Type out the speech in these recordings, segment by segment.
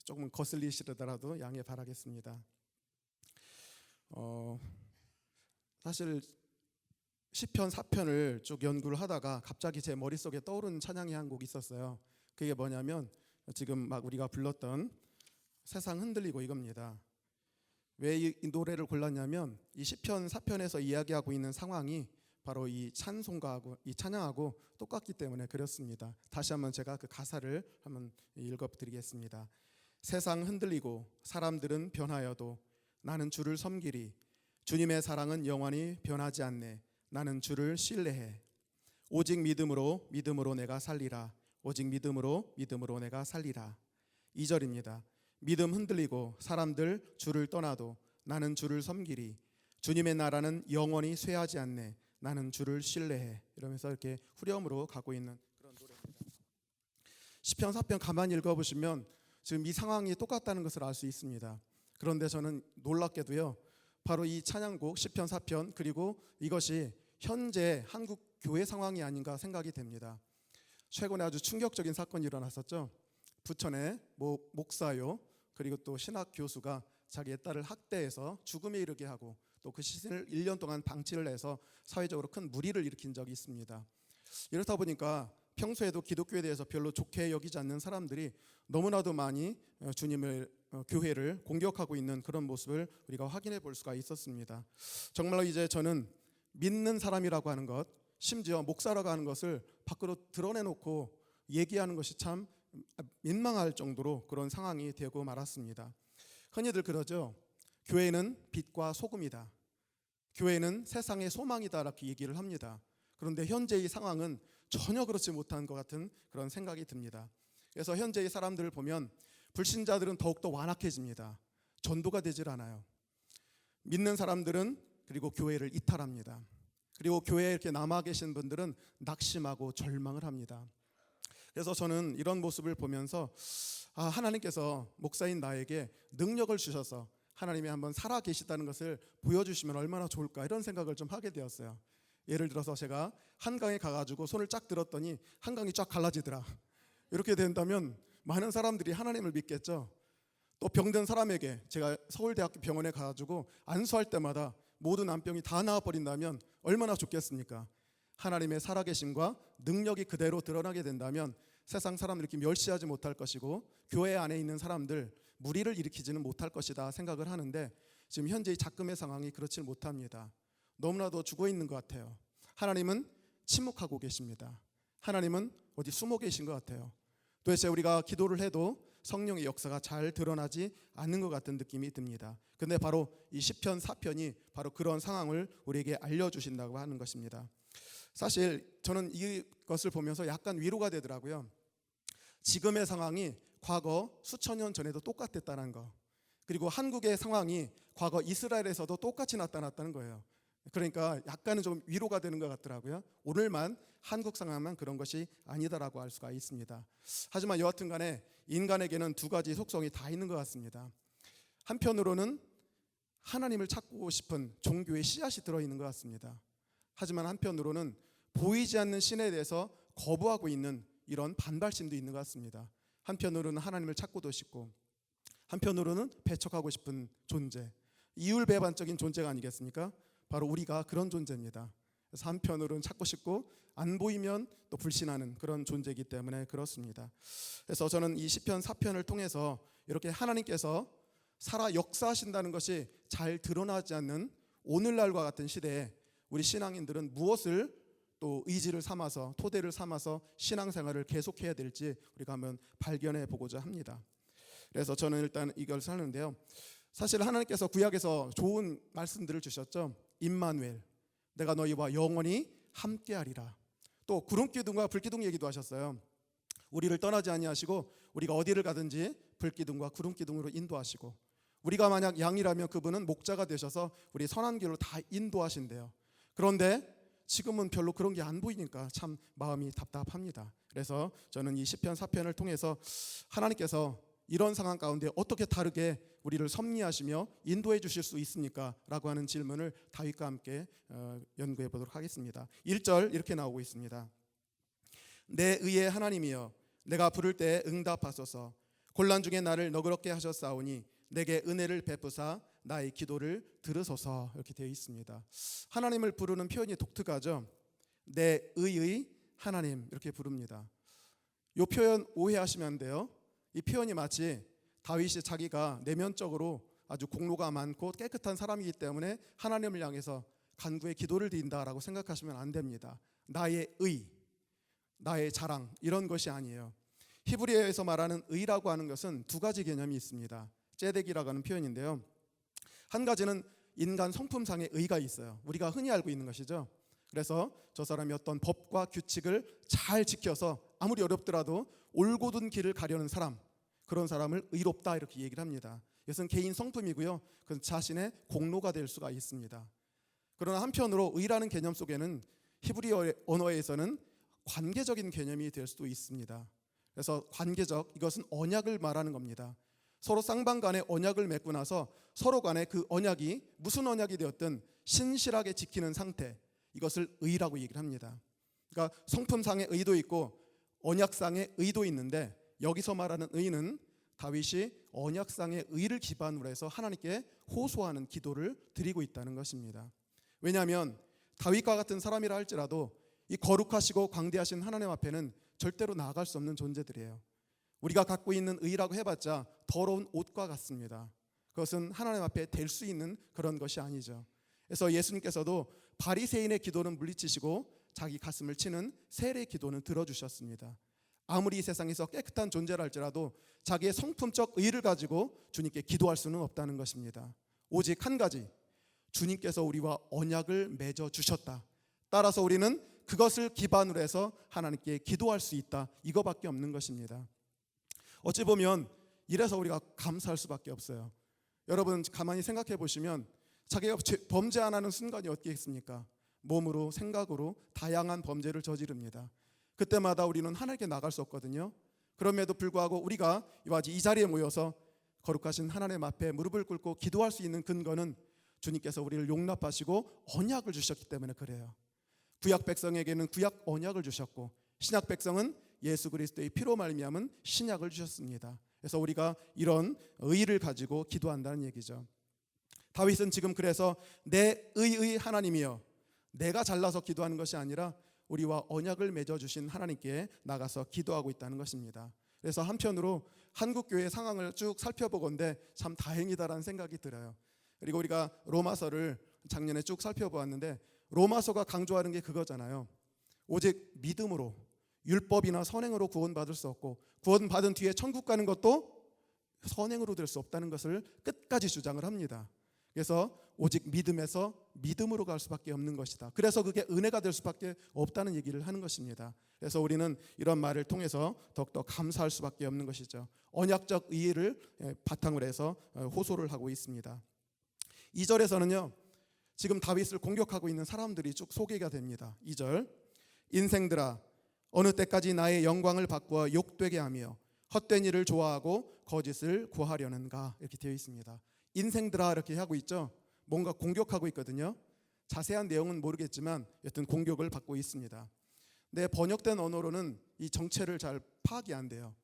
조금 거슬리시더라도 양해 바라겠습니다. 사실 시편 4편을 쭉 연구를 하다가 갑자기 제 머릿속에 떠오른 찬양이 한 곡 있었어요. 그게 뭐냐면 지금 막 우리가 불렀던 세상 흔들리고 이겁니다. 왜 이 노래를 골랐냐면 이 시편 4편에서 이야기하고 있는 상황이 바로 이 찬송가하고 이 찬양하고 똑같기 때문에 그렇습니다. 다시 한번 제가 그 가사를 한번 읽어드리겠습니다. 세상 흔들리고 사람들은 변하여도 나는 주를 섬기리. 주님의 사랑은 영원히 변하지 않네. 나는 주를 신뢰해. 오직 믿음으로 내가 살리라. 오직 믿음으로 내가 살리라. 2절입니다. 믿음 흔들리고 사람들 주를 떠나도 나는 주를 섬기리. 주님의 나라는 영원히 쇠하지 않네. 나는 주를 신뢰해. 이러면서 이렇게 후렴으로 가고 있는 그런 노래입니다. 시편 4편 가만히 읽어보시면 지금 이 상황이 똑같다는 것을 알 수 있습니다. 그런데 저는 놀랍게도요, 바로 이 찬양곡 시편 4편 그리고 이것이 현재 한국 교회 상황이 아닌가 생각이 됩니다. 최근에 아주 충격적인 사건이 일어났었죠. 부천의 목사요 그리고 또 신학 교수가 자기의 딸을 학대해서 죽음에 이르게 하고 또 그 시신을 1년 동안 방치를 해서 사회적으로 큰 물의를 일으킨 적이 있습니다. 이렇다 보니까 평소에도 기독교에 대해서 별로 좋게 여기지 않는 사람들이 너무나도 많이 주님을 교회를 공격하고 있는 그런 모습을 우리가 확인해 볼 수가 있었습니다. 정말로 이제 저는 믿는 사람이라고 하는 것, 심지어 목사라고 하는 것을 밖으로 드러내놓고 얘기하는 것이 참 민망할 정도로 그런 상황이 되고 말았습니다. 흔히들 그러죠. 교회는 빛과 소금이다. 교회는 세상의 소망이다 이렇게 얘기를 합니다. 그런데 현재 이 상황은 전혀 그렇지 못한 것 같은 그런 생각이 듭니다. 그래서 현재 이 사람들을 보면 불신자들은 더욱더 완악해집니다. 전도가 되질 않아요. 믿는 사람들은 그리고 교회를 이탈합니다. 그리고 교회에 이렇게 남아 계신 분들은 낙심하고 절망을 합니다. 그래서 저는 이런 모습을 보면서 하나님께서 목사인 나에게 능력을 주셔서 하나님이 한번 살아 계시다는 것을 보여주시면 얼마나 좋을까 이런 생각을 좀 하게 되었어요. 예를 들어서 제가 한강에 가가지고 손을 쫙 들었더니 한강이 쫙 갈라지더라. 이렇게 된다면 많은 사람들이 하나님을 믿겠죠. 또 병든 사람에게 제가 서울대학교 병원에 가가지고 안수할 때마다 모든 암병이 다 나아버린다면 얼마나 좋겠습니까? 하나님의 살아계심과 능력이 그대로 드러나게 된다면 세상 사람들이 이렇게 멸시하지 못할 것이고 교회 안에 있는 사람들 무리를 일으키지는 못할 것이다 생각을 하는데 지금 현재 이 작금의 상황이 그렇지 못합니다. 너무나도 죽어 있는 것 같아요. 하나님은 침묵하고 계십니다. 하나님은 어디 숨어 계신 것 같아요. 도대체 우리가 기도를 해도 성령의 역사가 잘 드러나지 않는 것 같은 느낌이 듭니다. 근데 바로 이 시편 4편이 바로 그런 상황을 우리에게 알려주신다고 하는 것입니다. 사실 저는 이것을 보면서 약간 위로가 되더라고요. 지금의 상황이 과거 수천 년 전에도 똑같았다는 거, 그리고 한국의 상황이 과거 이스라엘에서도 똑같이 나타났다는 거예요. 그러니까 약간은 좀 위로가 되는 것 같더라고요. 오늘만 한국 상황만 그런 것이 아니다라고 할 수가 있습니다. 하지만 여하튼 간에 인간에게는 두 가지 속성이 다 있는 것 같습니다. 한편으로는 하나님을 찾고 싶은 종교의 씨앗이 들어있는 것 같습니다. 하지만 한편으로는 보이지 않는 신에 대해서 거부하고 있는 이런 반발심도 있는 것 같습니다. 한편으로는 하나님을 찾고도 싶고 한편으로는 배척하고 싶은 존재, 이율배반적인 존재가 아니겠습니까? 바로 우리가 그런 존재입니다. 그래서 한편으로는 찾고 싶고 안 보이면 또 불신하는 그런 존재이기 때문에 그렇습니다. 그래서 저는 이 시편 4편을 통해서 이렇게 하나님께서 살아 역사하신다는 것이 잘 드러나지 않는 오늘날과 같은 시대에 우리 신앙인들은 무엇을 또 의지를 삼아서 토대를 삼아서 신앙생활을 계속해야 될지 우리가 한번 발견해 보고자 합니다. 그래서 저는 일단 이걸 하는데요. 사실 하나님께서 구약에서 좋은 말씀들을 주셨죠. 임마누엘, 내가 너희와 영원히 함께하리라. 또 구름기둥과 불기둥 얘기도 하셨어요. 우리를 떠나지 아니하시고 우리가 어디를 가든지 불기둥과 구름기둥으로 인도하시고, 우리가 만약 양이라면 그분은 목자가 되셔서 우리 선한 길로 다 인도하신대요. 그런데 지금은 별로 그런 게 안 보이니까 참 마음이 답답합니다. 그래서 저는 이 시편 4편을 통해서 하나님께서 이런 상황 가운데 어떻게 다르게 우리를 섭리하시며 인도해 주실 수 있습니까? 라고 하는 질문을 다윗과 함께 연구해 보도록 하겠습니다. 1절 이렇게 나오고 있습니다. 내 의의 하나님이여, 내가 부를 때 응답하소서. 곤란 중에 나를 너그럽게 하셨사오니 내게 은혜를 베푸사 나의 기도를 들으소서. 이렇게 되어 있습니다. 하나님을 부르는 표현이 독특하죠. 내 의의 하나님 이렇게 부릅니다. 이 표현 오해하시면 안 돼요. 이 표현이 마치 다윗이 자기가 내면적으로 아주 공로가 많고 깨끗한 사람이기 때문에 하나님을 향해서 간구의 기도를 드린다라고 생각하시면 안 됩니다. 나의 의, 나의 자랑 이런 것이 아니에요. 히브리어에서 말하는 의라고 하는 것은 두 가지 개념이 있습니다. ጼ덱이라고 하는 표현인데요. 한 가지는 인간 성품상의 의가 있어요. 우리가 흔히 알고 있는 것이죠. 그래서 저 사람이 어떤 법과 규칙을 잘 지켜서 아무리 어렵더라도 올곧은 길을 가려는 사람, 그런 사람을 의롭다 이렇게 얘기를 합니다. 이것은 개인 성품이고요. 그건 자신의 공로가 될 수가 있습니다. 그러나 한편으로 의라는 개념 속에는 히브리어 언어에서는 관계적인 개념이 될 수도 있습니다. 그래서 관계적, 이것은 언약을 말하는 겁니다. 서로 쌍방 간에 언약을 맺고 나서 서로 간에 그 언약이 무슨 언약이 되었든 신실하게 지키는 상태, 이것을 의라고 얘기를 합니다. 그러니까 성품상의 의도 있고 언약상의 의도 있는데, 여기서 말하는 의는 다윗이 언약상의 의를 기반으로 해서 하나님께 호소하는 기도를 드리고 있다는 것입니다. 왜냐하면 다윗과 같은 사람이라 할지라도 이 거룩하시고 광대하신 하나님 앞에는 절대로 나아갈 수 없는 존재들이에요. 우리가 갖고 있는 의라고 해봤자 더러운 옷과 같습니다. 그것은 하나님 앞에 될 수 있는 그런 것이 아니죠. 그래서 예수님께서도 바리새인의 기도는 물리치시고 자기 가슴을 치는 셀의 기도는 들어주셨습니다. 아무리 이 세상에서 깨끗한 존재라 할지라도 자기의 성품적 의를 가지고 주님께 기도할 수는 없다는 것입니다. 오직 한 가지, 주님께서 우리와 언약을 맺어 주셨다. 따라서 우리는 그것을 기반으로 해서 하나님께 기도할 수 있다. 이거밖에 없는 것입니다. 어찌 보면 이래서 우리가 감사할 수밖에 없어요. 여러분 가만히 생각해 보시면 자기가 범죄 안 하는 순간이 어떻겠습니까? 몸으로 생각으로 다양한 범죄를 저지릅니다. 그때마다 우리는 하나님께 나갈 수 없거든요. 그럼에도 불구하고 우리가 이 자리에 모여서 거룩하신 하나님 앞에 무릎을 꿇고 기도할 수 있는 근거는 주님께서 우리를 용납하시고 언약을 주셨기 때문에 그래요. 구약 백성에게는 구약 언약을 주셨고 신약 백성은 예수 그리스도의 피로 말미암은 신약을 주셨습니다. 그래서 우리가 이런 의를 가지고 기도한다는 얘기죠. 다윗은 지금 그래서 내 의의 하나님이여, 내가 잘나서 기도하는 것이 아니라 우리와 언약을 맺어주신 하나님께 나가서 기도하고 있다는 것입니다. 그래서 한편으로 한국교회 상황을 쭉 살펴보건대 참 다행이다라는 생각이 들어요. 그리고 우리가 로마서를 작년에 쭉 살펴보았는데 로마서가 강조하는 게 그거잖아요. 오직 믿음으로, 율법이나 선행으로 구원받을 수 없고 구원받은 뒤에 천국 가는 것도 선행으로 될 수 없다는 것을 끝까지 주장을 합니다. 그래서 오직 믿음에서 믿음으로 갈 수밖에 없는 것이다. 그래서 그게 은혜가 될 수밖에 없다는 얘기를 하는 것입니다. 그래서 우리는 이런 말을 통해서 더욱더 감사할 수밖에 없는 것이죠. 언약적 의의를 바탕으로 해서 호소를 하고 있습니다. 2절에서는요, 지금 다윗을 공격하고 있는 사람들이 쭉 소개가 됩니다. 2절, 인생들아 어느 때까지 나의 영광을 바꾸어 욕되게 하며 헛된 일을 좋아하고 거짓을 구하려는가, 이렇게 되어 있습니다. 인생들아 이렇게 하고 있죠. 뭔가 공격하고 있거든요. 자세한 내용은 모르겠지만 여튼 공격을 받고 있습니다. 네, 번역된 언어로는 이 정체를 잘 파악이 안 돼요.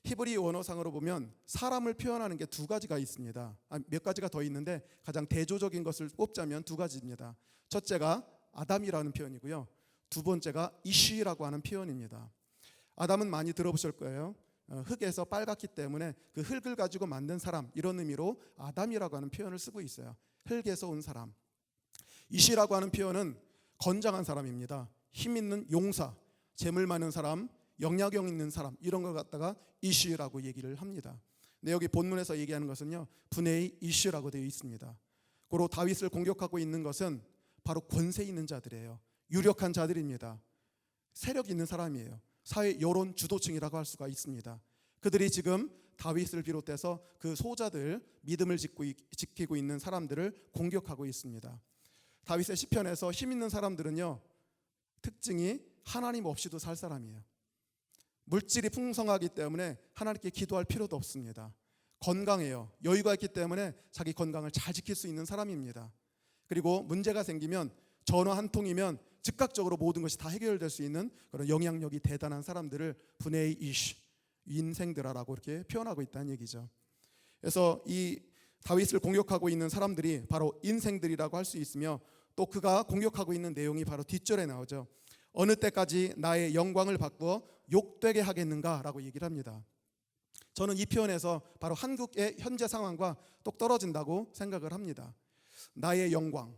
히브리 원어상으로 보면 사람을 표현하는 게 두 가지가 있습니다. 몇 가지가 더 있는데 가장 대조적인 것을 뽑자면 두 가지입니다. 첫째가 아담이라는 표현이고요. 두 번째가 이쉬라고 하는 표현입니다. 아담은 많이 들어보실 거예요. 흙에서 빨갛기 때문에 그 흙을 가지고 만든 사람, 이런 의미로 아담이라고 하는 표현을 쓰고 있어요. 흙에서 온 사람. 이시라고 하는 표현은 건장한 사람입니다. 힘 있는 용사, 재물 많은 사람, 영향력 있는 사람, 이런 걸 갖다가 이시라고 얘기를 합니다. 근데 여기 본문에서 얘기하는 것은요, 분해의 이시라고 되어 있습니다. 고로 다윗을 공격하고 있는 것은 바로 권세 있는 자들이에요. 유력한 자들입니다. 세력 있는 사람이에요. 사회 여론 주도층이라고 할 수가 있습니다. 그들이 지금 다윗을 비롯해서 그 소자들, 믿음을 지키고 있는 사람들을 공격하고 있습니다. 다윗의 시편에서 힘 있는 사람들은요, 특징이 하나님 없이도 살 사람이에요. 물질이 풍성하기 때문에 하나님께 기도할 필요도 없습니다. 건강해요. 여유가 있기 때문에 자기 건강을 잘 지킬 수 있는 사람입니다. 그리고 문제가 생기면 전화 한 통이면 즉각적으로 모든 것이 다 해결될 수 있는 그런 영향력이 대단한 사람들을 분해의 이쉬, 인생들아라고 이렇게 표현하고 있다는 얘기죠. 그래서 이 다윗을 공격하고 있는 사람들이 바로 인생들이라고 할 수 있으며, 또 그가 공격하고 있는 내용이 바로 뒷절에 나오죠. 어느 때까지 나의 영광을 바꾸어 욕되게 하겠는가라고 얘기를 합니다. 저는 이 표현에서 바로 한국의 현재 상황과 똑 떨어진다고 생각을 합니다. 나의 영광,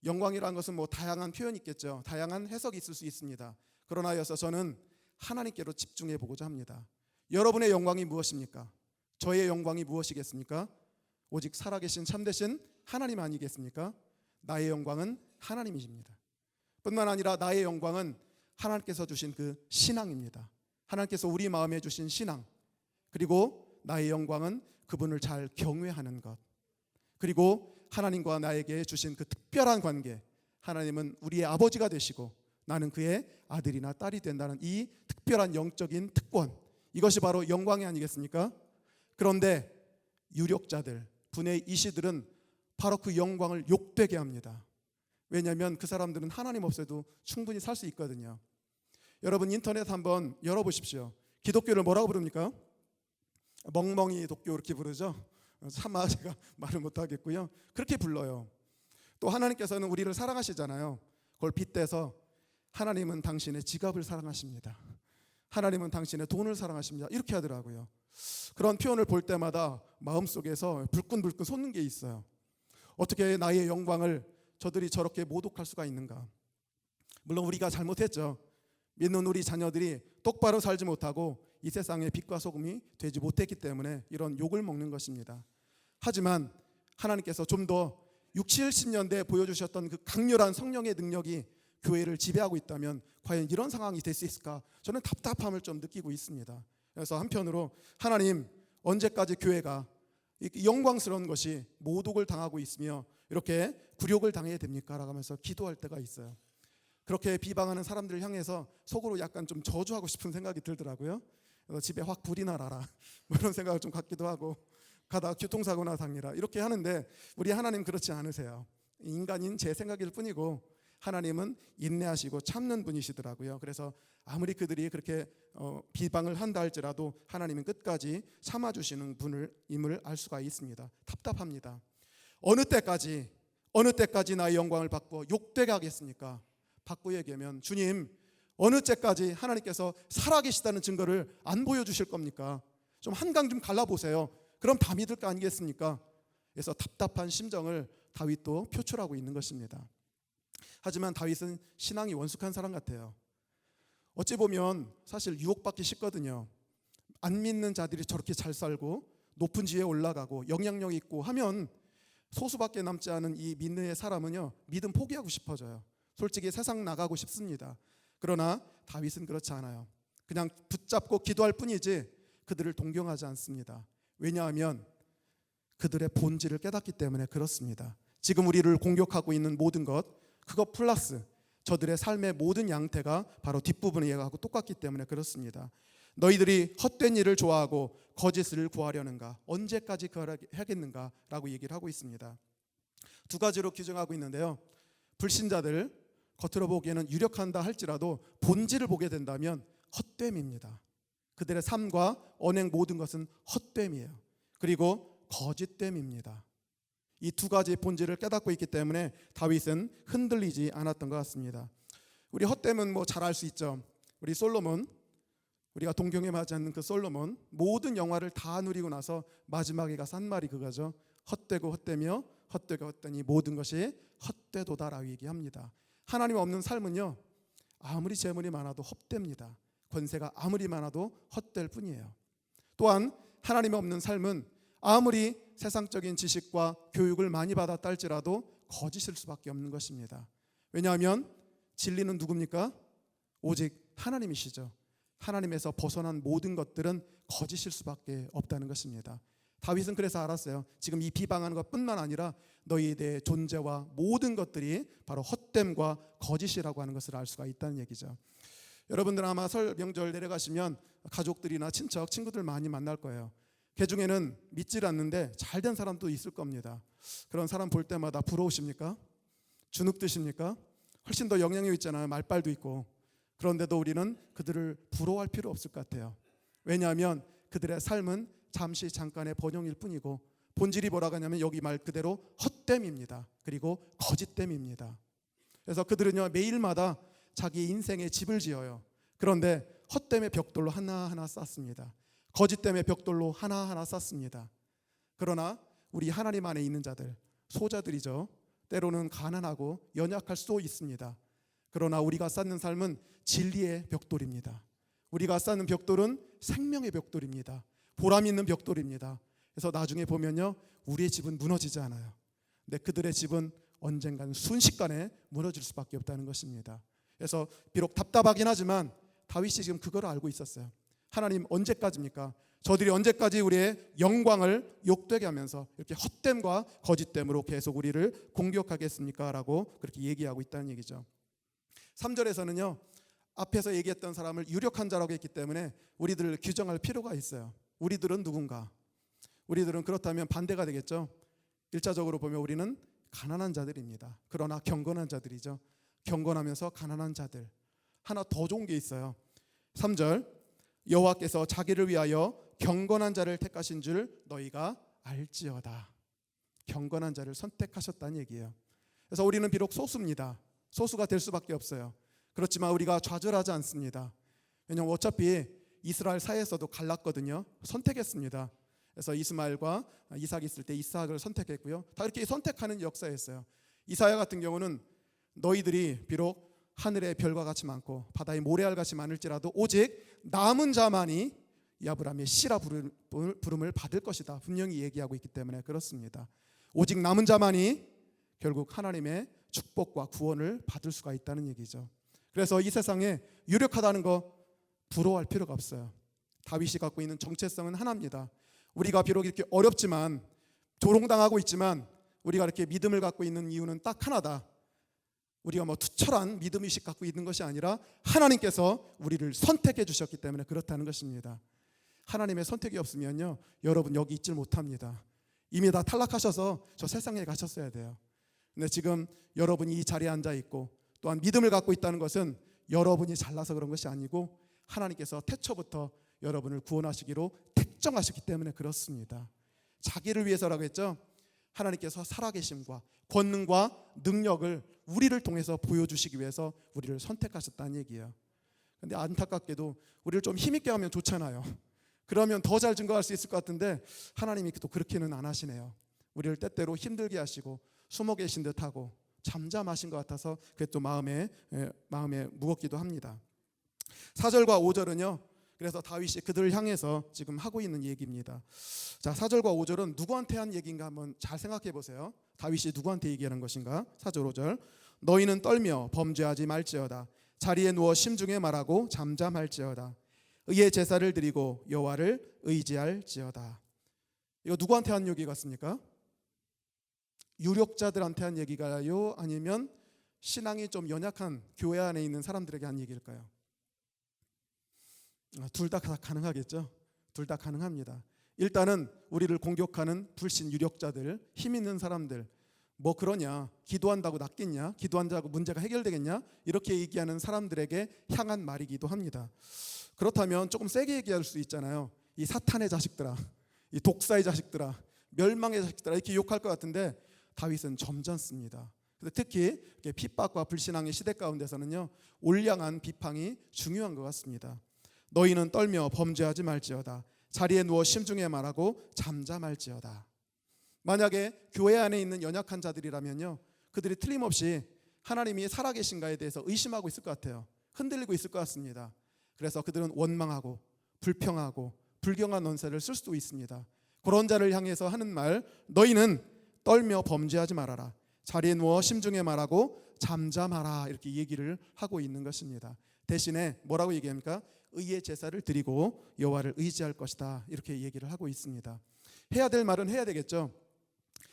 영광이라는 것은 뭐 다양한 표현이 있겠죠. 다양한 해석이 있을 수 있습니다. 그러나 여기서 저는 하나님께로 집중해 보고자 합니다. 여러분의 영광이 무엇입니까? 저의 영광이 무엇이겠습니까? 오직 살아계신 참되신 하나님 아니겠습니까? 나의 영광은 하나님이십니다. 뿐만 아니라 나의 영광은 하나님께서 주신 그 신앙입니다. 하나님께서 우리 마음에 주신 신앙, 그리고 나의 영광은 그분을 잘 경외하는 것, 그리고 하나님과 나에게 주신 그 특별한 관계, 하나님은 우리의 아버지가 되시고 나는 그의 아들이나 딸이 된다는 이 특별한 영적인 특권, 이것이 바로 영광이 아니겠습니까? 그런데 유력자들, 분의 이시들은 바로 그 영광을 욕되게 합니다. 왜냐하면 그 사람들은 하나님 없어도 충분히 살 수 있거든요. 여러분 인터넷 한번 열어보십시오. 기독교를 뭐라고 부릅니까? 멍멍이 독교 이렇게 부르죠. 차마 제가 말을 못하겠고요. 그렇게 불러요. 또 하나님께서는 우리를 사랑하시잖아요. 그걸 빗대서 하나님은 당신의 지갑을 사랑하십니다. 하나님은 당신의 돈을 사랑하십니다. 이렇게 하더라고요. 그런 표현을 볼 때마다 마음속에서 불끈불끈 솟는 게 있어요. 어떻게 나의 영광을 저들이 저렇게 모독할 수가 있는가? 물론 우리가 잘못했죠. 믿는 우리 자녀들이 똑바로 살지 못하고 이 세상의 빛과 소금이 되지 못했기 때문에 이런 욕을 먹는 것입니다. 하지만 하나님께서 좀 더 60, 70년대에 보여주셨던 그 강렬한 성령의 능력이 교회를 지배하고 있다면 과연 이런 상황이 될 수 있을까? 저는 답답함을 좀 느끼고 있습니다. 그래서 한편으로 하나님, 언제까지 교회가 영광스러운 것이 모독을 당하고 있으며 이렇게 굴욕을 당해야 됩니까? 라고 하면서 기도할 때가 있어요. 그렇게 비방하는 사람들을 향해서 속으로 약간 좀 저주하고 싶은 생각이 들더라고요. 그래서 집에 확 불이 나라라 뭐 이런 생각을 좀 갖기도 하고, 가다가 교통사고나 당해라 이렇게 하는데 우리 하나님 그렇지 않으세요. 인간인 제 생각일 뿐이고 하나님은 인내하시고 참는 분이시더라고요. 그래서 아무리 그들이 그렇게 비방을 한다 할지라도 하나님은 끝까지 참아주시는 분임을 알 수가 있습니다. 답답합니다. 어느 때까지 나의 영광을 바꾸어 욕되게 하겠습니까? 바꾸어 얘기하면, 주님 어느 때까지 하나님께서 살아계시다는 증거를 안 보여주실 겁니까? 좀 한강 좀 갈라보세요. 그럼 다 믿을 거 아니겠습니까? 그래서 답답한 심정을 다윗도 표출하고 있는 것입니다. 하지만 다윗은 신앙이 원숙한 사람 같아요. 어찌 보면 사실 유혹받기 쉽거든요. 안 믿는 자들이 저렇게 잘 살고 높은 지위에 올라가고 영향력 있고 하면 소수밖에 남지 않은 이 믿는 사람은요, 믿음 포기하고 싶어져요. 솔직히 세상 나가고 싶습니다. 그러나 다윗은 그렇지 않아요. 그냥 붙잡고 기도할 뿐이지 그들을 동경하지 않습니다. 왜냐하면 그들의 본질을 깨닫기 때문에 그렇습니다. 지금 우리를 공격하고 있는 모든 것, 그것 플러스 저들의 삶의 모든 양태가 바로 뒷부분에 얘하고 똑같기 때문에 그렇습니다. 너희들이 헛된 일을 좋아하고 거짓을 구하려는가? 언제까지 하겠는가? 라고 얘기를 하고 있습니다. 두 가지로 규정하고 있는데요. 불신자들, 겉으로 보기에는 유력한다 할지라도 본질을 보게 된다면 헛됨입니다. 그들의 삶과 언행 모든 것은 헛됨이에요. 그리고 거짓됨입니다. 이 두 가지 본질을 깨닫고 있기 때문에 다윗은 흔들리지 않았던 것 같습니다. 우리 헛됨은 뭐 잘 알 수 있죠. 우리 솔로몬, 우리가 동경에 않는 그 솔로몬, 모든 영화를 다 누리고 나서 마지막에 가서 한 말이 그거죠. 헛되고 헛되며 헛되고 헛되니 모든 것이 헛되도다라고 얘기합니다. 하나님 없는 삶은요, 아무리 재물이 많아도 헛됩니다. 권세가 아무리 많아도 헛될 뿐이에요. 또한 하나님이 없는 삶은 아무리 세상적인 지식과 교육을 많이 받았다 할지라도 거짓일 수밖에 없는 것입니다. 왜냐하면 진리는 누굽니까? 오직 하나님이시죠. 하나님에서 벗어난 모든 것들은 거짓일 수밖에 없다는 것입니다. 다윗은 그래서 알았어요. 지금 이 비방하는 것뿐만 아니라 너희에 대해 존재와 모든 것들이 바로 헛됨과 거짓이라고 하는 것을 알 수가 있다는 얘기죠. 여러분들 아마 설 명절 내려가시면 가족들이나 친척, 친구들 많이 만날 거예요. 그 중에는 믿질 않는데 잘된 사람도 있을 겁니다. 그런 사람 볼 때마다 부러우십니까? 주눅드십니까? 훨씬 더 영향력 있잖아요. 말빨도 있고. 그런데도 우리는 그들을 부러워할 필요 없을 것 같아요. 왜냐하면 그들의 삶은 잠시 잠깐의 번영일 뿐이고 본질이 뭐라고 하냐면 여기 말 그대로 헛됨입니다. 그리고 거짓됨입니다. 그래서 그들은요 매일마다 자기 인생의 집을 지어요. 그런데 헛됨의 벽돌로 하나하나 쌓습니다. 거짓됨의 벽돌로 하나하나 쌓습니다. 그러나 우리 하나님 안에 있는 자들, 소자들이죠. 때로는 가난하고 연약할 수도 있습니다. 그러나 우리가 쌓는 삶은 진리의 벽돌입니다. 우리가 쌓는 벽돌은 생명의 벽돌입니다. 보람 있는 벽돌입니다. 그래서 나중에 보면요 우리의 집은 무너지지 않아요. 근데 그들의 집은 언젠가는 순식간에 무너질 수밖에 없다는 것입니다. 그래서 비록 답답하긴 하지만 다윗이 지금 그걸 알고 있었어요. 하나님 언제까지입니까? 저들이 언제까지 우리의 영광을 욕되게 하면서 이렇게 헛됨과 거짓됨으로 계속 우리를 공격하겠습니까? 라고 그렇게 얘기하고 있다는 얘기죠. 3절에서는요 앞에서 얘기했던 사람을 유력한 자라고 했기 때문에 우리들을 규정할 필요가 있어요. 우리들은 누군가? 우리들은 그렇다면 반대가 되겠죠. 1차적으로 보면 우리는 가난한 자들입니다. 그러나 경건한 자들이죠. 경건하면서 가난한 자들. 하나 더 좋은 게 있어요. 3절 여호와께서 자기를 위하여 경건한 자를 택하신 줄 너희가 알지어다. 경건한 자를 선택하셨다는 얘기예요. 그래서 우리는 비록 소수입니다. 소수가 될 수밖에 없어요. 그렇지만 우리가 좌절하지 않습니다. 왜냐하면 어차피 이스라엘 사이에서도 갈랐거든요. 선택했습니다. 그래서 이스마엘과 이삭이 있을 때 이삭을 선택했고요. 다 이렇게 선택하는 역사였어요. 이사야 같은 경우는 너희들이 비록 하늘의 별과 같이 많고 바다의 모래알 같이 많을지라도 오직 남은 자만이 이 아브라함의 씨라 부름을 받을 것이다. 분명히 얘기하고 있기 때문에 그렇습니다. 오직 남은 자만이 결국 하나님의 축복과 구원을 받을 수가 있다는 얘기죠. 그래서 이 세상에 유력하다는 거 부러워할 필요가 없어요. 다윗이 갖고 있는 정체성은 하나입니다. 우리가 비록 이렇게 어렵지만 조롱당하고 있지만 우리가 이렇게 믿음을 갖고 있는 이유는 딱 하나다. 우리가 투철한 믿음의식 갖고 있는 것이 아니라 하나님께서 우리를 선택해 주셨기 때문에 그렇다는 것입니다. 하나님의 선택이 없으면요 여러분 여기 있질 못합니다. 이미 다 탈락하셔서 저 세상에 가셨어야 돼요. 근데 지금 여러분이 이 자리에 앉아 있고 또한 믿음을 갖고 있다는 것은 여러분이 잘나서 그런 것이 아니고 하나님께서 태초부터 여러분을 구원하시기로 택정하셨기 때문에 그렇습니다. 자기를 위해서라고 했죠. 하나님께서 살아계심과 권능과 능력을 우리를 통해서 보여주시기 위해서 우리를 선택하셨다는 얘기예요. 근데 안타깝게도 우리를 좀 힘있게 하면 좋잖아요. 그러면 더 잘 증거할 수 있을 것 같은데 하나님이 또 그렇게는 안 하시네요. 우리를 때때로 힘들게 하시고 숨어 계신 듯하고 잠잠하신 것 같아서 그게 또 마음에 무겁기도 합니다. 4절과 5절은요 그래서 다윗이 그들을 향해서 지금 하고 있는 얘기입니다. 자, 4절과 5절은 누구한테 한 얘기인가 한번 잘 생각해 보세요. 다윗이 누구한테 얘기하는 것인가? 4절 5절 너희는 떨며 범죄하지 말지어다. 자리에 누워 심중에 말하고 잠잠할지어다. 의의 제사를 드리고 여호와를 의지할지어다. 이거 누구한테 한 얘기 같습니까? 유력자들한테 한 얘기가요? 아니면 신앙이 좀 연약한 교회 안에 있는 사람들에게 한 얘기일까요? 둘 다 가능하겠죠. 둘 다 가능합니다. 일단은 우리를 공격하는 불신 유력자들, 힘 있는 사람들, 뭐 그러냐, 기도한다고 낫겠냐, 기도한다고 문제가 해결되겠냐, 이렇게 얘기하는 사람들에게 향한 말이기도 합니다. 그렇다면 조금 세게 얘기할 수 있잖아요. 이 사탄의 자식들아, 이 독사의 자식들아, 멸망의 자식들아, 이렇게 욕할 것 같은데 다윗은 점잖습니다. 특히 핍박과 불신앙의 시대 가운데서는요 올량한 비판이 중요한 것 같습니다. 너희는 떨며 범죄하지 말지어다. 자리에 누워 심중에 말하고 잠잠할지어다. 만약에 교회 안에 있는 연약한 자들이라면요 그들이 틀림없이 하나님이 살아계신가에 대해서 의심하고 있을 것 같아요. 흔들리고 있을 것 같습니다. 그래서 그들은 원망하고 불평하고 불경한 언사를 쓸 수도 있습니다. 그런 자를 향해서 하는 말, 너희는 떨며 범죄하지 말아라. 자리에 누워 심중에 말하고 잠잠하라. 이렇게 얘기를 하고 있는 것입니다. 대신에 뭐라고 얘기합니까? 의의 제사를 드리고 여호와를 의지할 것이다. 이렇게 얘기를 하고 있습니다. 해야 될 말은 해야 되겠죠.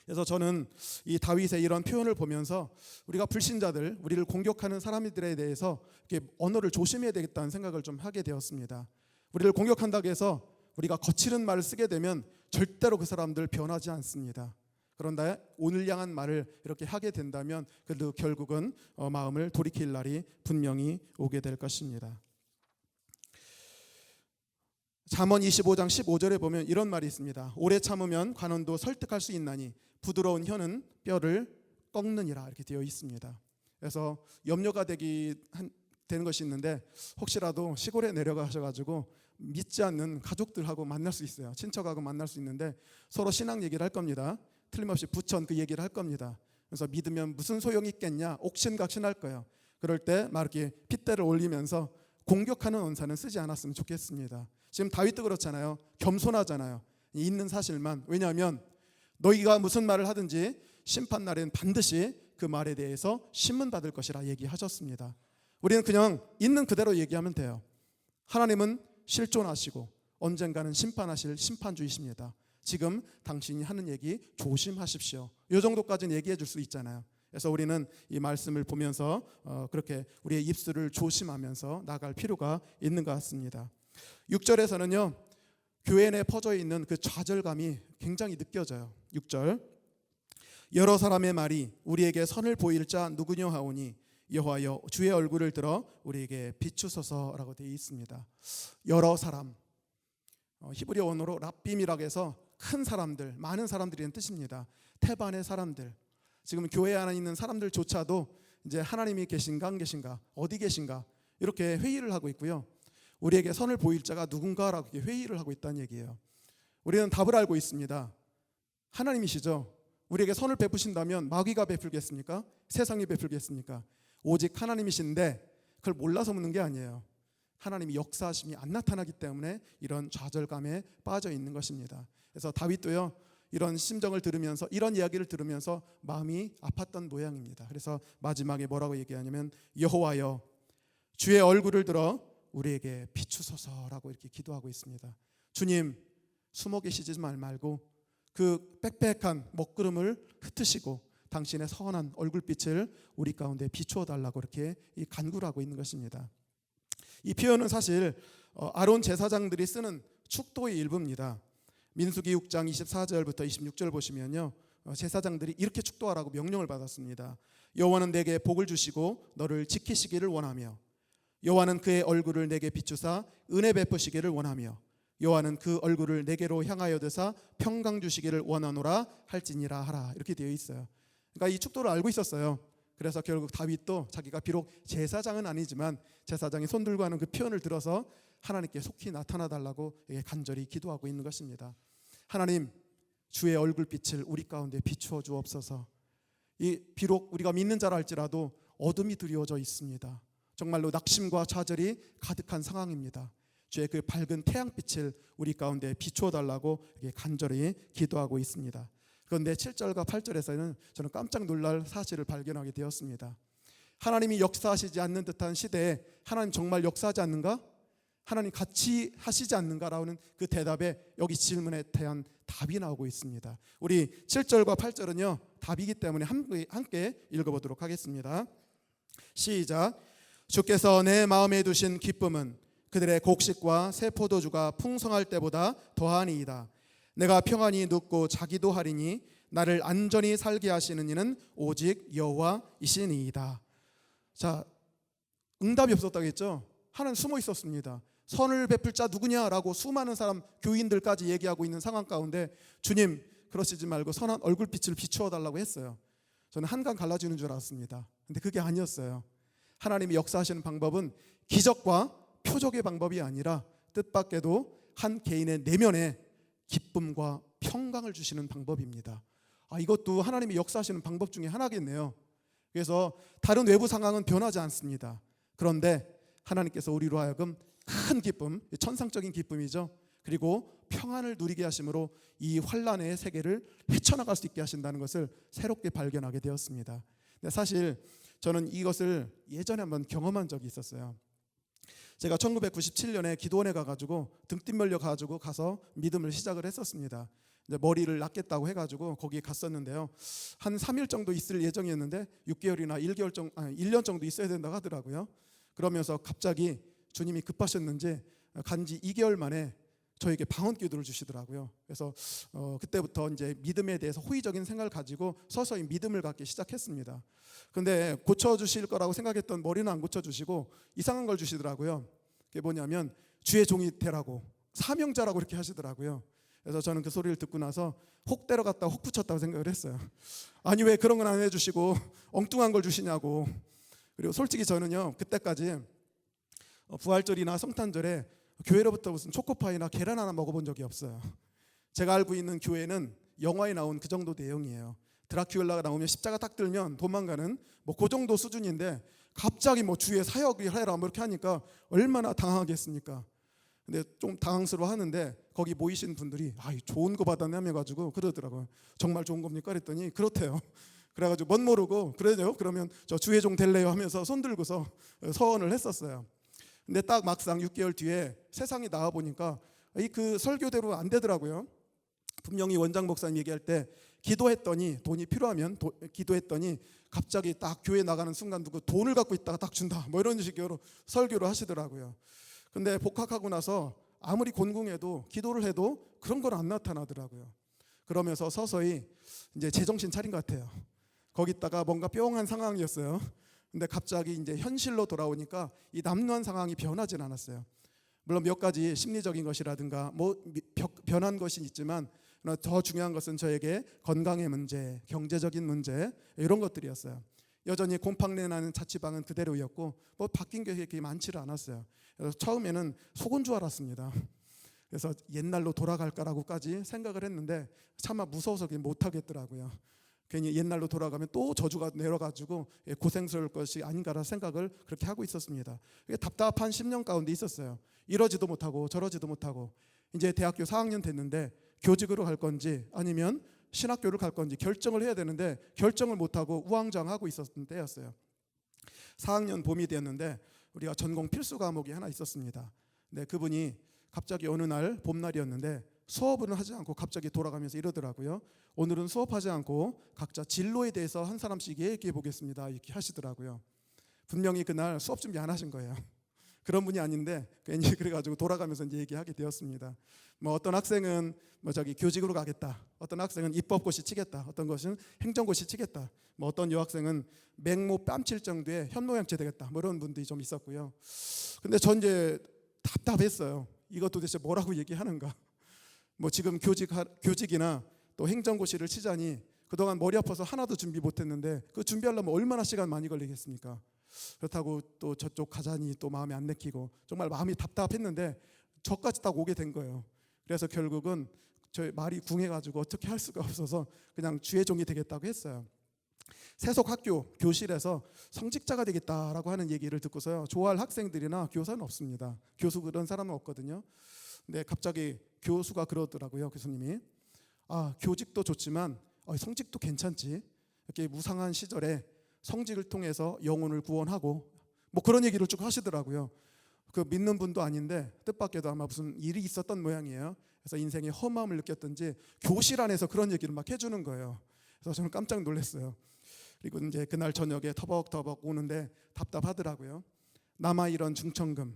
그래서 저는 이 다윗의 이런 표현을 보면서 우리가 불신자들, 우리를 공격하는 사람들에 대해서 이렇게 언어를 조심해야 되겠다는 생각을 좀 하게 되었습니다. 우리를 공격한다고 해서 우리가 거칠은 말을 쓰게 되면 절대로 그 사람들 변하지 않습니다. 그런데 오늘 향한 말을 이렇게 하게 된다면 그래도 결국은 마음을 돌이킬 날이 분명히 오게 될 것입니다. 잠언 25장 15절에 보면 이런 말이 있습니다. 오래 참으면 관원도 설득할 수 있나니 부드러운 혀는 뼈를 꺾느니라, 이렇게 되어 있습니다. 그래서 염려가 되는 것이 있는데, 혹시라도 시골에 내려가셔가지고 믿지 않는 가족들하고 만날 수 있어요. 친척하고 만날 수 있는데 서로 신앙 얘기를 할 겁니다. 틀림없이 부천 그 얘기를 할 겁니다. 그래서 믿으면 무슨 소용이 있겠냐, 옥신각신할 거예요. 그럴 때 막 이렇게 핏대를 올리면서 공격하는 언사는 쓰지 않았으면 좋겠습니다. 지금 다윗도 그렇잖아요. 겸손하잖아요. 있는 사실만. 왜냐하면 너희가 무슨 말을 하든지 심판날엔 반드시 그 말에 대해서 신문받을 것이라 얘기하셨습니다. 우리는 그냥 있는 그대로 얘기하면 돼요. 하나님은 실존하시고 언젠가는 심판하실 심판주이십니다. 지금 당신이 하는 얘기 조심하십시오. 이 정도까지는 얘기해 줄 수 있잖아요. 그래서 우리는 이 말씀을 보면서 그렇게 우리의 입술을 조심하면서 나갈 필요가 있는 것 같습니다. 6절에서는요, 교회 내에 퍼져 있는 그 좌절감이 굉장히 느껴져요. 6절, 여러 사람의 말이 우리에게 선을 보일 자 누구냐 하오니 여호와여 주의 얼굴을 들어 우리에게 비추소서라고 되어 있습니다. 여러 사람, 히브리어 원어로 랍빔이라고 해서 큰 사람들, 많은 사람들이라는 뜻입니다. 태반의 사람들, 지금 교회 안에 있는 사람들조차도 이제 하나님이 계신가 안 계신가, 어디 계신가, 이렇게 회의를 하고 있고요. 우리에게 선을 보일 자가 누군가라고 회의를 하고 있다는 얘기예요. 우리는 답을 알고 있습니다. 하나님이시죠. 우리에게 선을 베푸신다면 마귀가 베풀겠습니까? 세상이 베풀겠습니까? 오직 하나님이신데 그걸 몰라서 묻는 게 아니에요. 하나님이 역사하심이 안 나타나기 때문에 이런 좌절감에 빠져 있는 것입니다. 그래서 다윗도요, 이런 심정을 들으면서, 이런 이야기를 들으면서 마음이 아팠던 모양입니다. 그래서 마지막에 뭐라고 얘기하냐면 여호와여 주의 얼굴을 들어 우리에게 비추소서라고 이렇게 기도하고 있습니다. 주님, 숨어 계시지 말고 그 빽빽한 먹구름을 흩으시고 당신의 선한 얼굴빛을 우리 가운데 비추어 달라고 이렇게 간구를 하고 있는 것입니다. 이 표현은 사실 아론 제사장들이 쓰는 축도의 일부입니다. 민수기 6장 24절부터 26절 보시면요, 제사장들이 이렇게 축도하라고 명령을 받았습니다. 여호와는 내게 복을 주시고 너를 지키시기를 원하며, 여호와는 그의 얼굴을 내게 비추사 은혜 베푸시기를 원하며, 여호와는 그 얼굴을 내게로 향하여 드사 평강 주시기를 원하노라 할지니라 하라, 이렇게 되어 있어요. 그러니까 이 축도를 알고 있었어요. 그래서 결국 다윗도 자기가 비록 제사장은 아니지만 제사장이 손 들고 하는 그 표현을 들어서 하나님께 속히 나타나 달라고 간절히 기도하고 있는 것입니다. 하나님, 주의 얼굴빛을 우리 가운데 비추어 주옵소서. 비록 우리가 믿는 자라 할지라도 어둠이 드리워져 있습니다. 정말로 낙심과 좌절이 가득한 상황입니다. 주의 그 밝은 태양빛을 우리 가운데 비추어 달라고 간절히 기도하고 있습니다. 그런데 7절과 8절에서는 저는 깜짝 놀랄 사실을 발견하게 되었습니다. 하나님이 역사하시지 않는 듯한 시대에 하나님 정말 역사하지 않는가? 하나님 같이 하시지 않는가라는 그 대답에 여기 질문에 대한 답이 나오고 있습니다. 우리 7절과 8절은요 답이기 때문에 함께 읽어보도록 하겠습니다. 시작. 주께서 내 마음에 두신 기쁨은 그들의 곡식과 새 포도주가 풍성할 때보다 더하니이다. 내가 평안히 눕고 자기도 하리니 나를 안전히 살게 하시는 이는 오직 여호와이시니이다. 자, 응답이 없었다고 했죠. 하나님 숨어 있었습니다. 선을 베풀 자 누구냐라고 수많은 사람, 교인들까지 얘기하고 있는 상황 가운데 주님 그러시지 말고 선한 얼굴빛을 비추어 달라고 했어요. 저는 한강 갈라지는 줄 알았습니다. 근데 그게 아니었어요. 하나님이 역사하시는 방법은 기적과 표적의 방법이 아니라 뜻밖에도 한 개인의 내면에 기쁨과 평강을 주시는 방법입니다. 이것도 하나님이 역사하시는 방법 중에 하나겠네요. 그래서 다른 외부 상황은 변하지 않습니다. 그런데 하나님께서 우리로 하여금 큰 기쁨, 천상적인 기쁨이죠. 그리고 평안을 누리게 하심으로 이 환난의 세계를 헤쳐나갈 수 있게 하신다는 것을 새롭게 발견하게 되었습니다. 근데 사실 저는 이것을 예전에 한번 경험한 적이 있었어요. 제가 1997년에 기도원에 가가지고 등띠 멀려 가서 믿음을 시작을 했었습니다. 이제 머리를 낫겠다고 해가지고 거기에 갔었는데요. 한 3일 정도 있을 예정이었는데 6개월이나 1년 정도 있어야 된다고 하더라고요. 그러면서 갑자기 주님이 급하셨는지 간지 2개월 만에 저에게 방언 기도를 주시더라고요. 그래서 그때부터 이제 믿음에 대해서 호의적인 생각을 가지고 서서히 믿음을 갖기 시작했습니다. 그런데 고쳐주실 거라고 생각했던 머리는 안 고쳐주시고 이상한 걸 주시더라고요. 그게 뭐냐면 주의 종이 되라고 사명자라고 이렇게 하시더라고요. 그래서 저는 그 소리를 듣고 나서 혹 때려갔다 혹 붙였다고 생각을 했어요. 아니 왜 그런 건 안 해주시고 엉뚱한 걸 주시냐고. 그리고 솔직히 저는요 그때까지 부활절이나 성탄절에 교회로부터 무슨 초코파이나 계란 하나 먹어본 적이 없어요. 제가 알고 있는 교회는 영화에 나온 그 정도 내용이에요. 드라큘라가 나오면 십자가 딱 들면 도망가는 뭐 그 정도 수준인데 갑자기 뭐 주의 사역을 해라 뭐 이렇게 하니까 얼마나 당황하겠습니까? 근데 좀 당황스러워 하는데 거기 모이신 분들이 좋은 거 받았네 해가지고 그러더라고요. 정말 좋은 겁니까? 그랬더니 그렇대요. 그래가지고 멋 모르고 그래요? 그러면 저 주의 종 될래요? 하면서 손 들고서 서원을 했었어요. 근데 딱 막상 6개월 뒤에 세상에 나와 보니까 그 설교대로 안 되더라고요. 분명히 원장 목사님 얘기할 때 기도했더니 돈이 필요하면 기도했더니 갑자기 딱 교회 나가는 순간 누구 돈을 갖고 있다가 딱 준다 뭐 이런 식으로 설교를 하시더라고요. 근데 복학하고 나서 아무리 곤궁해도 기도를 해도 그런 건 안 나타나더라고요. 그러면서 서서히 이제 제정신 차린 것 같아요. 거기다가 뭔가 뿅한 상황이었어요. 근데 갑자기 이제 현실로 돌아오니까 이 남루한 상황이 변하진 않았어요. 물론 몇 가지 심리적인 것이라든가 뭐 변한 것이 있지만 더 중요한 것은 저에게 건강의 문제, 경제적인 문제 이런 것들이었어요. 여전히 곰팡내 나는 자취방은 그대로였고 뭐 바뀐 게 그렇게 많지를 않았어요. 그래서 처음에는 속은 줄 알았습니다. 그래서 옛날로 돌아갈까라고까지 생각을 했는데 차마 무서워서 못 하겠더라고요. 괜히 옛날로 돌아가면 또 저주가 내려가지고 고생스러울 것이 아닌가라 생각을 그렇게 하고 있었습니다. 답답한 10년 가운데 있었어요. 이러지도 못하고 저러지도 못하고 이제 대학교 4학년 됐는데 교직으로 갈 건지 아니면 신학교를 갈 건지 결정을 해야 되는데 결정을 못하고 우왕좌왕하고 있었던 때였어요. 4학년 봄이 되었는데 우리가 전공 필수 과목이 하나 있었습니다. 근데 그분이 갑자기 어느 날 봄날이었는데 수업은 하지 않고 갑자기 돌아가면서 이러더라고요. 오늘은 수업하지 않고 각자 진로에 대해서 한 사람씩 얘기해 보겠습니다. 이렇게 하시더라고요. 분명히 그날 수업 준비 안 하신 거예요. 그런 분이 아닌데 괜히 그래가지고 돌아가면서 이제 얘기하게 되었습니다. 뭐 어떤 학생은 뭐 교직으로 가겠다. 어떤 학생은 입법고시 치겠다. 어떤 것은 행정고시 치겠다. 뭐 어떤 여학생은 맹모 뺨칠 정도의 현모양처 되겠다. 뭐 이런 분들이 좀 있었고요. 근데 전 이제 답답했어요. 이거 도대체 뭐라고 얘기하는가? 뭐 지금 교직이나 또 행정고시를 치자니 그동안 머리 아파서 하나도 준비 못했는데 그 준비하려면 얼마나 시간 많이 걸리겠습니까? 그렇다고 또 저쪽 가자니 또 마음에 안 내키고 정말 마음이 답답했는데 저까지 딱 오게 된 거예요. 그래서 결국은 저 말이 궁해가지고 어떻게 할 수가 없어서 그냥 주의 종이 되겠다고 했어요. 세속 학교 교실에서 성직자가 되겠다라고 하는 얘기를 듣고서요. 좋아할 학생들이나 교사는 없습니다. 교수 그런 사람은 없거든요. 근데 갑자기 교수가 그러더라고요. 교수님이 교직도 좋지만 성직도 괜찮지. 이렇게 무상한 시절에 성직을 통해서 영혼을 구원하고 뭐 그런 얘기를 쭉 하시더라고요. 그 믿는 분도 아닌데 뜻밖에도 아마 무슨 일이 있었던 모양이에요. 그래서 인생의 험함을 느꼈던지 교실 안에서 그런 얘기를 막 해주는 거예요. 그래서 저는 깜짝 놀랐어요. 그리고 이제 그날 저녁에 터벅터벅 오는데 답답하더라고요. 남아 이런 중천금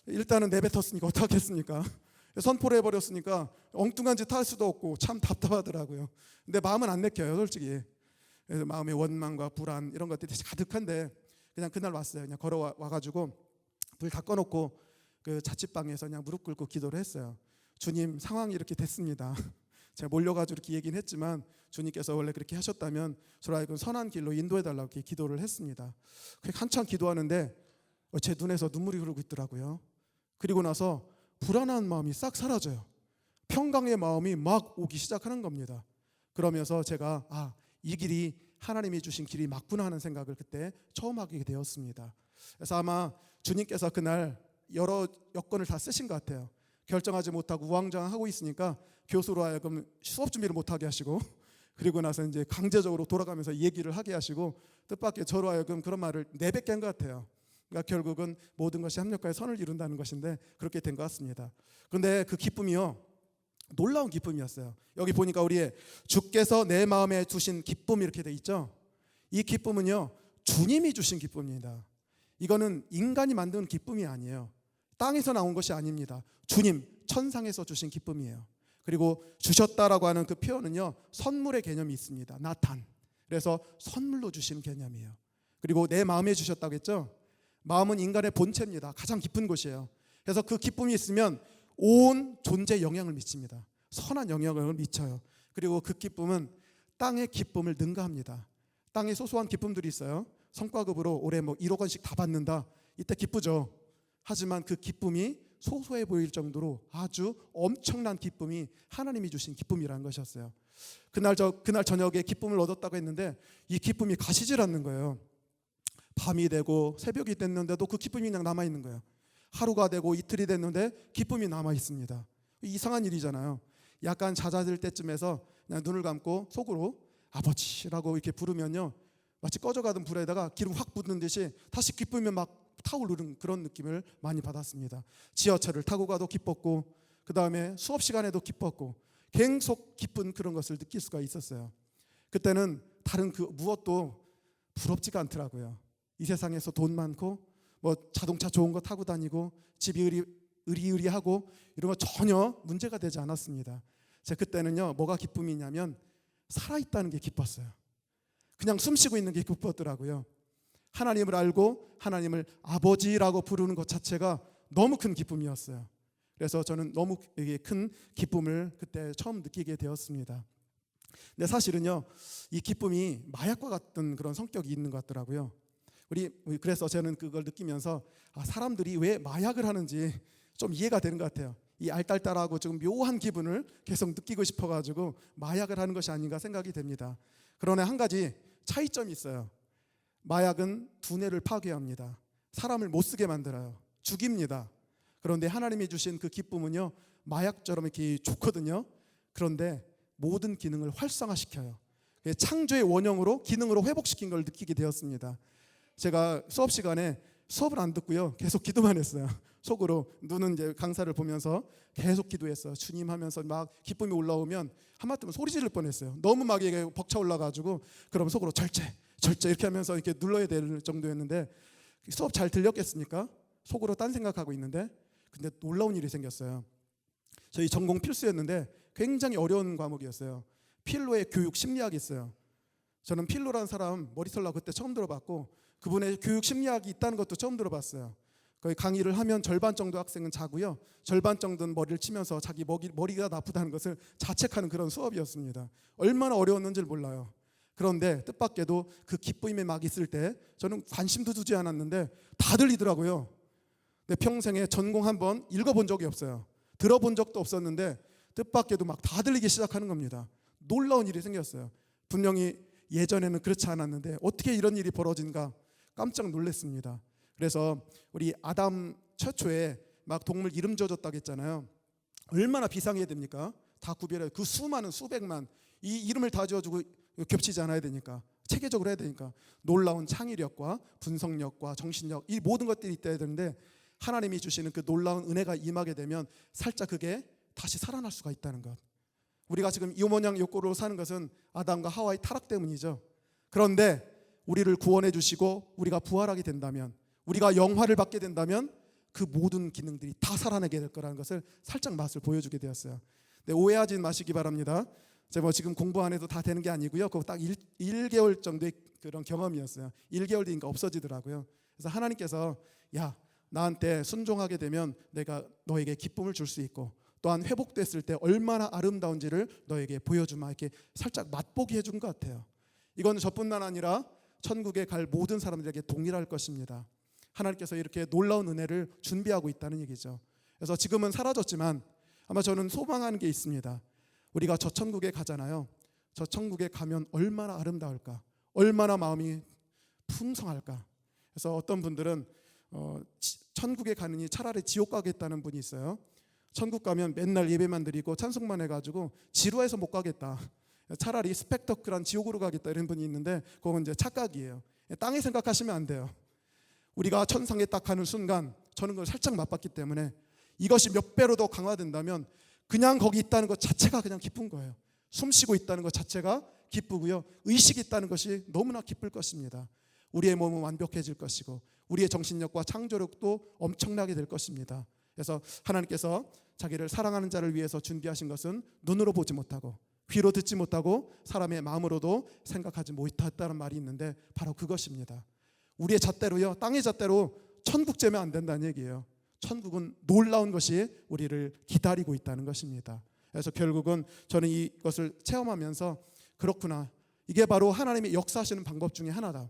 일단은 내뱉었으니까 어떡하겠습니까? 선포를 해버렸으니까 엉뚱한 짓 할 수도 없고 참 답답하더라고요. 근데 마음은 안 내켜요, 솔직히. 그래서 마음에 원망과 불안 이런 것들이 가득한데 그냥 그날 왔어요. 그냥 걸어와가지고 불 다 꺼놓고 그 자취방에서 그냥 무릎 꿇고 기도를 했어요. 주님, 상황이 이렇게 됐습니다. 제가 몰려가지고 이렇게 얘기는 했지만 주님께서 원래 그렇게 하셨다면 저를 하여금 선한 길로 인도해달라고 이렇게 기도를 했습니다. 그렇게 한참 기도하는데 제 눈에서 눈물이 흐르고 있더라고요. 그리고 나서 불안한 마음이 싹 사라져요. 평강의 마음이 막 오기 시작하는 겁니다. 그러면서 제가 이 길이 하나님이 주신 길이 맞구나 하는 생각을 그때 처음 하게 되었습니다. 그래서 아마 주님께서 그날 여러 여건을 다 쓰신 것 같아요. 결정하지 못하고 우왕좌왕하고 있으니까 교수로 하여금 수업 준비를 못하게 하시고 그리고 나서 이제 강제적으로 돌아가면서 얘기를 하게 하시고 뜻밖의 저로 하여금 그런 말을 내뱉게 한 것 같아요. 그러니까 결국은 모든 것이 합력하여 선을 이룬다는 것인데 그렇게 된 것 같습니다. 그런데 그 기쁨이요, 놀라운 기쁨이었어요. 여기 보니까 우리의 주께서 내 마음에 주신 기쁨 이렇게 돼 있죠. 이 기쁨은요 주님이 주신 기쁨입니다. 이거는 인간이 만든 기쁨이 아니에요. 땅에서 나온 것이 아닙니다. 주님 천상에서 주신 기쁨이에요. 그리고 주셨다라고 하는 그 표현은요 선물의 개념이 있습니다. 나탄. 그래서 선물로 주신 개념이에요. 그리고 내 마음에 주셨다고 했죠. 마음은 인간의 본체입니다. 가장 깊은 곳이에요. 그래서 그 기쁨이 있으면 온 존재에 영향을 미칩니다. 선한 영향을 미쳐요. 그리고 그 기쁨은 땅의 기쁨을 능가합니다. 땅에 소소한 기쁨들이 있어요. 성과급으로 올해 뭐 1억 원씩 다 받는다. 이때 기쁘죠. 하지만 그 기쁨이 소소해 보일 정도로 아주 엄청난 기쁨이 하나님이 주신 기쁨이라는 것이었어요. 그날 저녁에 기쁨을 얻었다고 했는데 이 기쁨이 가시질 않는 거예요. 밤이 되고 새벽이 됐는데도 그 기쁨이 그냥 남아 있는 거예요. 하루가 되고 이틀이 됐는데 기쁨이 남아 있습니다. 이상한 일이잖아요. 약간 잦아들 때쯤에서 그냥 눈을 감고 속으로 아버지라고 이렇게 부르면요, 마치 꺼져가던 불에다가 기름 확 붓는 듯이 다시 기쁨이 막 타오르는 그런 느낌을 많이 받았습니다. 지하철을 타고 가도 기뻤고, 그 다음에 수업 시간에도 기뻤고, 계속 기쁜 그런 것을 느낄 수가 있었어요. 그때는 다른 그 무엇도 부럽지가 않더라고요. 이 세상에서 돈 많고 뭐 자동차 좋은 거 타고 다니고 집이 의리의리하고 이런 거 전혀 문제가 되지 않았습니다. 제가 그때는요, 뭐가 기쁨이냐면 살아있다는 게 기뻤어요. 그냥 숨쉬고 있는 게 기뻤더라고요. 하나님을 알고 하나님을 아버지라고 부르는 것 자체가 너무 큰 기쁨이었어요. 그래서 저는 너무 큰 기쁨을 그때 처음 느끼게 되었습니다. 근데 사실은요, 이 기쁨이 마약과 같은 그런 성격이 있는 것 같더라고요. 그래서 저는 그걸 느끼면서 사람들이 왜 마약을 하는지 좀 이해가 되는 것 같아요. 이 알딸딸하고 지금 묘한 기분을 계속 느끼고 싶어가지고 마약을 하는 것이 아닌가 생각이 됩니다. 그러나 한 가지 차이점이 있어요. 마약은 두뇌를 파괴합니다. 사람을 못 쓰게 만들어요. 죽입니다. 그런데 하나님이 주신 그 기쁨은요, 마약처럼 이렇게 좋거든요. 그런데 모든 기능을 활성화시켜요. 창조의 원형으로 기능으로 회복시킨 걸 느끼게 되었습니다. 제가 수업 시간에 수업을 안 듣고요, 계속 기도만 했어요. 속으로 눈은 이제 강사를 보면서 계속 기도했어요. 주님 하면서 막 기쁨이 올라오면 하마터면 소리 지를 뻔했어요. 너무 막 이게 벅차 올라가지고. 그러면 속으로 절제 이렇게 하면서 이렇게 눌러야 될 정도였는데, 수업 잘 들렸겠습니까? 속으로 딴 생각하고 있는데. 근데 놀라운 일이 생겼어요. 저희 전공 필수였는데 굉장히 어려운 과목이었어요. 필로의 교육 심리학이 있어요. 저는 필로라는 사람 머리털라 그때 처음 들어봤고, 그분의 교육 심리학이 있다는 것도 처음 들어봤어요. 거의 강의를 하면 절반 정도 학생은 자고요, 절반 정도는 머리를 치면서 자기 머리가 나쁘다는 것을 자책하는 그런 수업이었습니다. 얼마나 어려웠는지를 몰라요. 그런데 뜻밖에도 그 기쁨이 막 있을 때 저는 관심도 두지 않았는데 다 들리더라고요. 내 평생에 전공 한 번 읽어본 적이 없어요. 들어본 적도 없었는데 뜻밖에도 막 다 들리기 시작하는 겁니다. 놀라운 일이 생겼어요. 분명히 예전에는 그렇지 않았는데 어떻게 이런 일이 벌어진가 깜짝 놀랐습니다. 그래서 우리 아담 최초에 막 동물 이름 지어줬다고 했잖아요. 얼마나 비상해야 됩니까? 다 구별해요. 그 수많은 수백만 이 이름을 다 지어주고 겹치지 않아야 되니까, 체계적으로 해야 되니까 놀라운 창의력과 분석력과 정신력, 이 모든 것들이 있어야 되는데, 하나님이 주시는 그 놀라운 은혜가 임하게 되면 살짝 그게 다시 살아날 수가 있다는 것. 우리가 지금 이 모양 요 꼴로 사는 것은 아담과 하와의 타락 때문이죠. 그런데 우리를 구원해 주시고 우리가 부활하게 된다면, 우리가 영화를 받게 된다면 그 모든 기능들이 다 살아나게 될 거라는 것을 살짝 맛을 보여주게 되었어요. 네, 오해하지 마시기 바랍니다. 제가 뭐 지금 공부 안 해도 다 되는 게 아니고요. 그거 딱 1개월 정도의 그런 경험이었어요. 1개월 뒤니까 없어지더라고요. 그래서 하나님께서 야, 나한테 순종하게 되면 내가 너에게 기쁨을 줄 수 있고, 또한 회복됐을 때 얼마나 아름다운지를 너에게 보여주마, 이렇게 살짝 맛보게 해준 것 같아요. 이건 저뿐만 아니라 천국에 갈 모든 사람들에게 동일할 것입니다. 하나님께서 이렇게 놀라운 은혜를 준비하고 있다는 얘기죠. 그래서 지금은 사라졌지만 아마 저는 소망하는 게 있습니다. 우리가 저 천국에 가잖아요. 저 천국에 가면 얼마나 아름다울까, 얼마나 마음이 풍성할까. 그래서 어떤 분들은 천국에 가느니 차라리 지옥 가겠다는 분이 있어요. 천국 가면 맨날 예배만 드리고 찬송만 해가지고 지루해서 못 가겠다, 차라리 스펙터클한 지옥으로 가겠다, 이런 분이 있는데 그건 이제 착각이에요. 땅에 생각하시면 안 돼요. 우리가 천상에 딱 가는 순간 저는 그걸 살짝 맛봤기 때문에 이것이 몇 배로 더 강화된다면 그냥 거기 있다는 것 자체가 그냥 기쁜 거예요. 숨 쉬고 있다는 것 자체가 기쁘고요, 의식이 있다는 것이 너무나 기쁠 것입니다. 우리의 몸은 완벽해질 것이고 우리의 정신력과 창조력도 엄청나게 될 것입니다. 그래서 하나님께서 자기를 사랑하는 자를 위해서 준비하신 것은 눈으로 보지 못하고 귀로 듣지 못하고 사람의 마음으로도 생각하지 못했다는 말이 있는데 바로 그것입니다. 우리의 잣대로요, 땅의 잣대로 천국 재면 안 된다는 얘기예요. 천국은 놀라운 것이 우리를 기다리고 있다는 것입니다. 그래서 결국은 저는 이것을 체험하면서 그렇구나, 이게 바로 하나님의 역사하시는 방법 중에 하나다.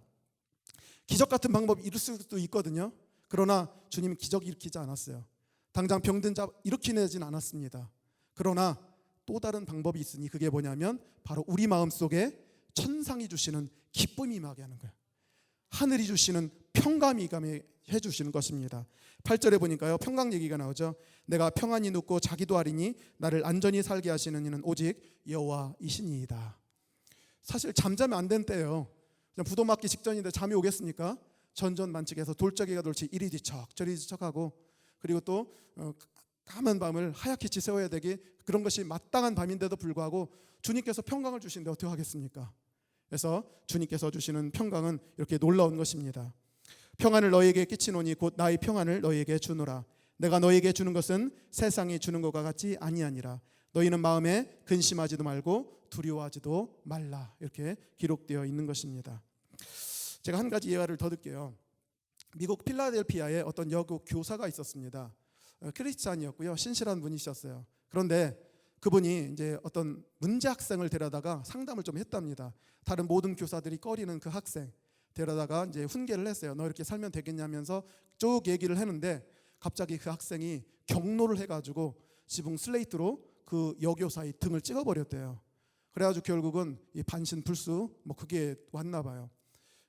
기적 같은 방법이 이룰 수도 있거든요. 그러나 주님은 기적 일으키지 않았어요. 당장 병든 자 일으키내진 않았습니다. 그러나 또 다른 방법이 있으니 그게 뭐냐면 바로 우리 마음속에 천상이 주시는 기쁨이 임하게 하는 거예요. 하늘이 주시는 평강이 임하게 해주시는 것입니다. 8절에 보니까요, 평강 얘기가 나오죠. 내가 평안히 눕고 자기도 하리니 나를 안전히 살게 하시는 이는 오직 여호와이시니이다. 사실 잠자면 안 되는 때예요. 그냥 부도 맞기 직전인데 잠이 오겠습니까? 전전만측해서 돌적이가 돌치 이리 뒤척 저리 뒤척하고, 그리고 또 까만 밤을 하얗게 지새워야 되기, 그런 것이 마땅한 밤인데도 불구하고 주님께서 평강을 주시는데 어떻게 하겠습니까? 그래서 주님께서 주시는 평강은 이렇게 놀라운 것입니다. 평안을 너희에게 끼치노니 곧 나의 평안을 너희에게 주노라. 내가 너희에게 주는 것은 세상이 주는 것과 같이 아니하니라. 너희는 마음에 근심하지도 말고 두려워하지도 말라. 이렇게 기록되어 있는 것입니다. 제가 한 가지 예화를 더 들게요. 미국 필라델피아에 어떤 여고 교사가 있었습니다. 크리스찬이었고요, 신실한 분이셨어요. 그런데 그분이 이제 어떤 문제 학생을 데려다가 상담을 좀 했답니다. 다른 모든 교사들이 꺼리는 그 학생 데려다가 이제 훈계를 했어요. 너 이렇게 살면 되겠냐면서 쭉 얘기를 했는데 갑자기 그 학생이 경로를 해가지고 지붕 슬레이트로 그 여교사의 등을 찍어버렸대요. 그래가지고 결국은 이 반신불수 그게 왔나 봐요.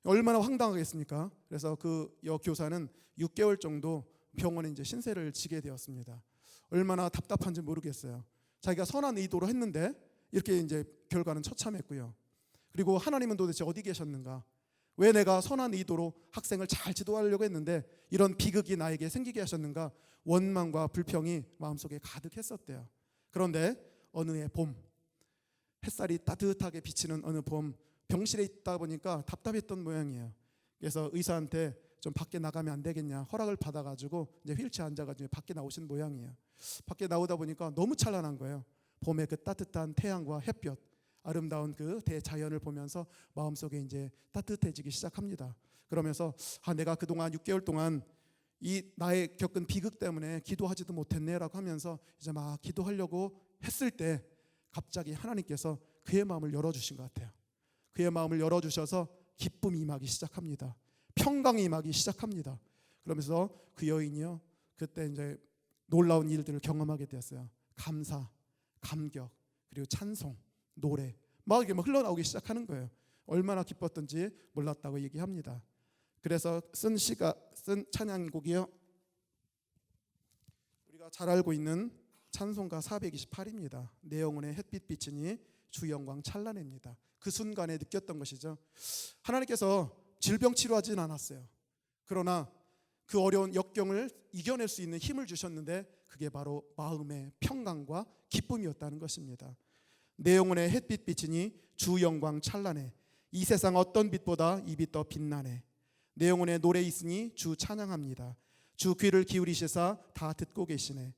얼마나 황당하겠습니까? 그래서 그 여교사는 6개월 정도 병원에 이제 신세를 지게 되었습니다. 얼마나 답답한지 모르겠어요. 자기가 선한 의도로 했는데 이렇게 이제 결과는 처참했고요. 그리고 하나님은 도대체 어디 계셨는가? 왜 내가 선한 의도로 학생을 잘 지도하려고 했는데 이런 비극이 나에게 생기게 하셨는가? 원망과 불평이 마음속에 가득했었대요. 그런데 어느 해 봄, 햇살이 따뜻하게 비치는 어느 봄, 병실에 있다 보니까 답답했던 모양이에요. 그래서 의사한테 좀 밖에 나가면 안 되겠냐 허락을 받아가지고 이제 휠체어 앉아가지고 밖에 나오신 모양이에요. 밖에 나오다 보니까 너무 찬란한 거예요. 봄의 그 따뜻한 태양과 햇볕, 아름다운 그 대자연을 보면서 마음속에 이제 따뜻해지기 시작합니다. 그러면서 내가 그동안 6개월 동안 이 나의 겪은 비극 때문에 기도하지도 못했네라고 하면서 이제 막 기도하려고 했을 때 갑자기 하나님께서 그의 마음을 열어주신 것 같아요. 그의 마음을 열어주셔서 기쁨이 임하기 시작합니다. 평강이 임하기 시작합니다. 그러면서 그 여인이요, 그때 이제 놀라운 일들을 경험하게 되었어요. 감사, 감격, 그리고 찬송, 노래 막 이렇게 흘러나오기 시작하는 거예요. 얼마나 기뻤던지 몰랐다고 얘기합니다. 그래서 쓴 찬양곡이요, 우리가 잘 알고 있는 찬송가 428입니다. 내 영혼의 햇빛 비치니 주 영광 찬란합니다. 그 순간에 느꼈던 것이죠. 하나님께서 질병 치료하진 않았어요. 그러나 그 어려운 역경을 이겨낼 수 있는 힘을 주셨는데 그게 바로 마음의 평강과 기쁨이었다는 것입니다. 내 영혼의 햇빛 비치니 주 영광 찬란해. 이 세상 어떤 빛보다 이 빛 더 빛나네. 내 영혼의 노래 있으니 주 찬양합니다. 주 귀를 기울이시사 다 듣고 계시네.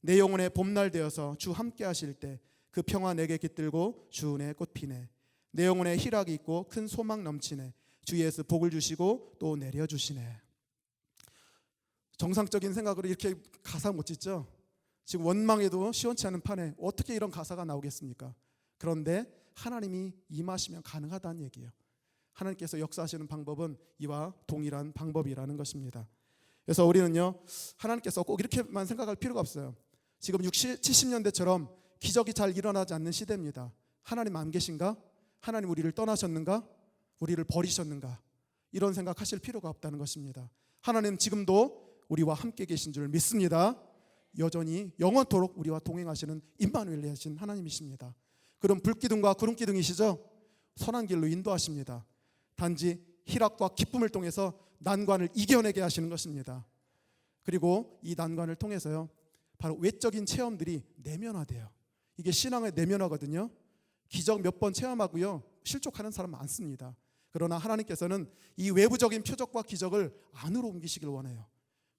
내 영혼의 봄날 되어서 주 함께 하실 때 그 평화 내게 깃들고 주 은혜 꽃피네. 내 영혼의 희락이 있고 큰 소망 넘치네. 주 예수 복을 주시고 또 내려주시네. 정상적인 생각으로 이렇게 가사 못 짓죠. 지금 원망에도 시원치 않은 판에 어떻게 이런 가사가 나오겠습니까? 그런데 하나님이 임하시면 가능하다는 얘기예요. 하나님께서 역사하시는 방법은 이와 동일한 방법이라는 것입니다. 그래서 우리는요, 하나님께서 꼭 이렇게만 생각할 필요가 없어요. 지금 60, 70년대처럼 기적이 잘 일어나지 않는 시대입니다. 하나님 안 계신가? 하나님 우리를 떠나셨는가? 우리를 버리셨는가? 이런 생각하실 필요가 없다는 것입니다. 하나님 지금도 우리와 함께 계신 줄 믿습니다. 여전히 영원토록 우리와 동행하시는 임마누엘 되신 하나님이십니다. 그럼 불기둥과 구름기둥이시죠? 선한 길로 인도하십니다. 단지 희락과 기쁨을 통해서 난관을 이겨내게 하시는 것입니다. 그리고 이 난관을 통해서요, 바로 외적인 체험들이 내면화돼요. 이게 신앙의 내면화거든요. 기적 몇 번 체험하고요, 실족하는 사람 많습니다. 그러나 하나님께서는 이 외부적인 표적과 기적을 안으로 옮기시길 원해요.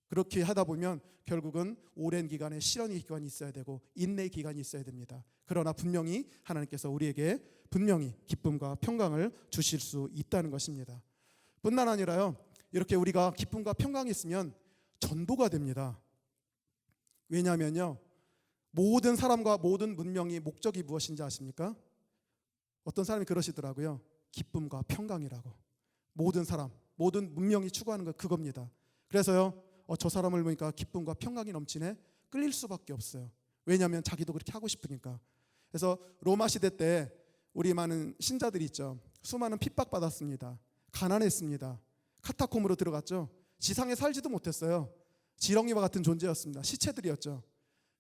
그렇게 하다 보면 결국은 오랜 기간의 실현의 기간이 있어야 되고 인내의 기간이 있어야 됩니다. 그러나 분명히 하나님께서 우리에게 분명히 기쁨과 평강을 주실 수 있다는 것입니다. 뿐만 아니라요, 이렇게 우리가 기쁨과 평강이 있으면 전도가 됩니다. 왜냐하면요, 모든 사람과 모든 문명이 목적이 무엇인지 아십니까? 어떤 사람이 그러시더라고요. 기쁨과 평강이라고. 모든 사람, 모든 문명이 추구하는 건 그겁니다. 그래서요, 저 사람을 보니까 기쁨과 평강이 넘치네, 끌릴 수밖에 없어요. 왜냐하면 자기도 그렇게 하고 싶으니까. 그래서 로마 시대 때 우리 많은 신자들이 있죠. 수많은 핍박받았습니다. 가난했습니다. 카타콤으로 들어갔죠. 지상에 살지도 못했어요. 지렁이와 같은 존재였습니다. 시체들이었죠.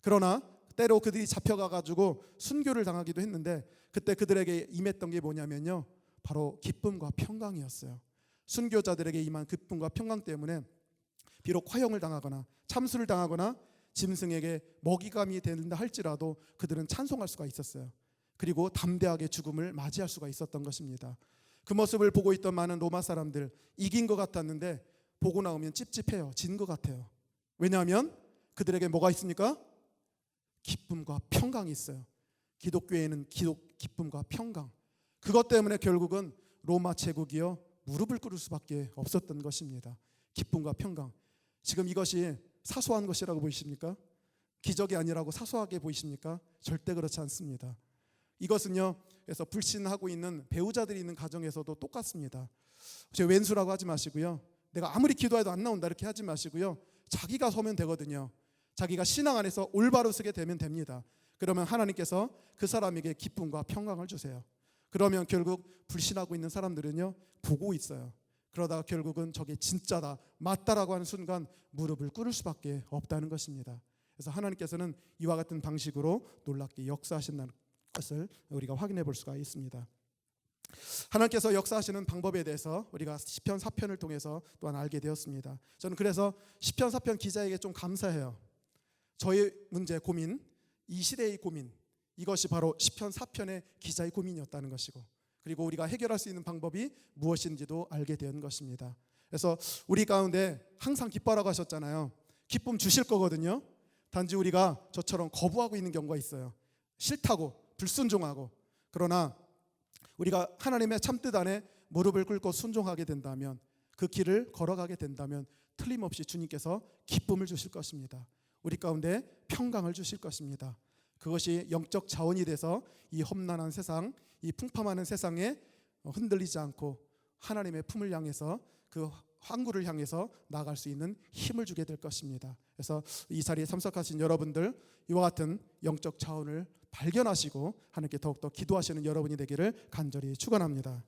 그러나 때로 그들이 잡혀가가지고 순교를 당하기도 했는데, 그때 그들에게 임했던 게 뭐냐면요, 바로 기쁨과 평강이었어요. 순교자들에게 임한 기쁨과 평강 때문에 비록 화형을 당하거나 참수를 당하거나 짐승에게 먹이감이 된다 할지라도 그들은 찬송할 수가 있었어요. 그리고 담대하게 죽음을 맞이할 수가 있었던 것입니다. 그 모습을 보고 있던 많은 로마 사람들, 이긴 것 같았는데 보고 나오면 찝찝해요. 진 것 같아요. 왜냐하면 그들에게 뭐가 있습니까? 기쁨과 평강이 있어요. 기독교에는 기쁨과 평강. 그것 때문에 결국은 로마 제국이요, 무릎을 꿇을 수밖에 없었던 것입니다. 기쁨과 평강. 지금 이것이 사소한 것이라고 보이십니까? 기적이 아니라고 사소하게 보이십니까? 절대 그렇지 않습니다. 이것은요, 그래서 불신하고 있는 배우자들이 있는 가정에서도 똑같습니다. 제 왼수라고 하지 마시고요, 내가 아무리 기도해도 안 나온다 이렇게 하지 마시고요, 자기가 서면 되거든요. 자기가 신앙 안에서 올바로 서게 되면 됩니다. 그러면 하나님께서 그 사람에게 기쁨과 평강을 주세요. 그러면 결국 불신하고 있는 사람들은요, 보고 있어요. 그러다가 결국은 저게 진짜다, 맞다라고 하는 순간 무릎을 꿇을 수밖에 없다는 것입니다. 그래서 하나님께서는 이와 같은 방식으로 놀랍게 역사하신다는 것을 우리가 확인해 볼 수가 있습니다. 하나님께서 역사하시는 방법에 대해서 우리가 시편 4편을 통해서 또한 알게 되었습니다. 저는 그래서 시편 4편 기자에게 좀 감사해요. 저의 문제, 고민, 이 시대의 고민, 이것이 바로 시편 4편의 기자의 고민이었다는 것이고, 그리고 우리가 해결할 수 있는 방법이 무엇인지도 알게 된 것입니다. 그래서 우리 가운데 항상 기뻐라고 하셨잖아요. 기쁨 주실 거거든요. 단지 우리가 저처럼 거부하고 있는 경우가 있어요. 싫다고, 불순종하고. 그러나 우리가 하나님의 참뜻 안에 무릎을 꿇고 순종하게 된다면, 그 길을 걸어가게 된다면 틀림없이 주님께서 기쁨을 주실 것입니다. 우리 가운데 평강을 주실 것입니다. 그것이 영적 자원이 돼서 이 험난한 세상, 이 풍파많은 세상에 흔들리지 않고 하나님의 품을 향해서, 그 항구를 향해서 나아갈 수 있는 힘을 주게 될 것입니다. 그래서 이 자리에 참석하신 여러분들, 이와 같은 영적 자원을 발견하시고 하나님께 더욱더 기도하시는 여러분이 되기를 간절히 축원합니다.